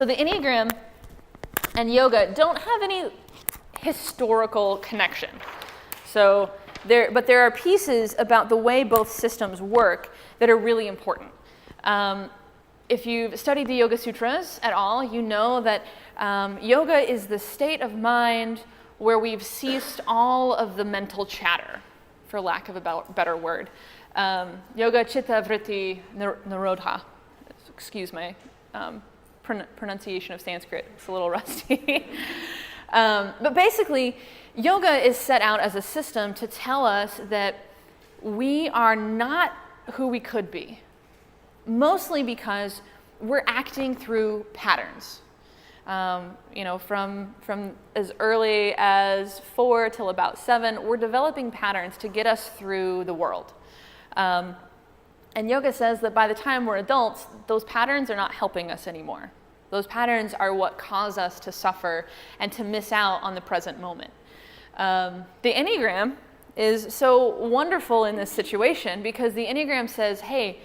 So the Enneagram and yoga don't have any historical connection. But there are pieces about the way both systems work that are really important. If you've studied the Yoga Sutras at all, you know that yoga is the state of mind where we've ceased all of the mental chatter, for lack of a better word. Yoga Chitta Vritti Nirodha. Excuse my pronunciation of Sanskrit. It's a little rusty. But basically, yoga is set out as a system to tell us that we are not who we could be, mostly because we're acting through patterns. From as early as 4 till about 7, we're developing patterns to get us through the world. And yoga says that by the time we're adults, those patterns are not helping us anymore. Those patterns are what cause us to suffer and to miss out on the present moment. The Enneagram is so wonderful in this situation because the Enneagram says, hey,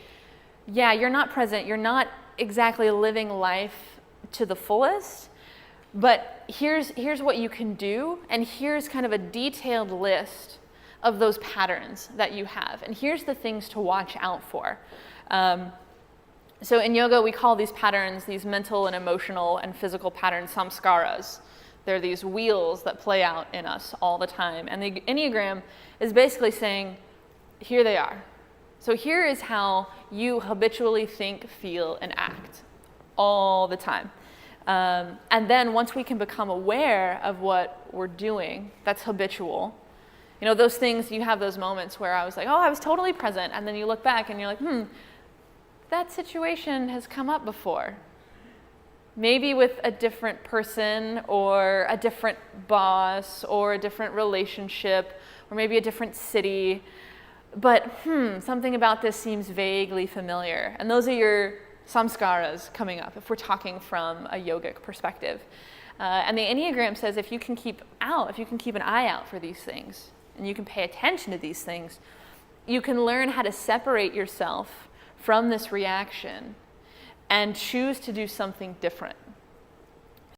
yeah, you're not present, you're not exactly living life to the fullest, but here's what you can do, and here's kind of a detailed list of those patterns that you have, and here's the things to watch out for. So in yoga, we call these patterns, these mental and emotional and physical patterns, samskaras. They're these wheels that play out in us all the time. And the Enneagram is basically saying, here they are. So here is how you habitually think, feel, and act all the time. And then once we can become aware of what we're doing, that's habitual. You know, those things, you have those moments where I was like, oh, I was totally present. And then you look back and you're like, that situation has come up before. Maybe with a different person or a different boss or a different relationship or maybe a different city. But something about this seems vaguely familiar. And those are your samskaras coming up if we're talking from a yogic perspective. And the Enneagram says if you can keep an eye out for these things and you can pay attention to these things, you can learn how to separate yourself from this reaction and choose to do something different.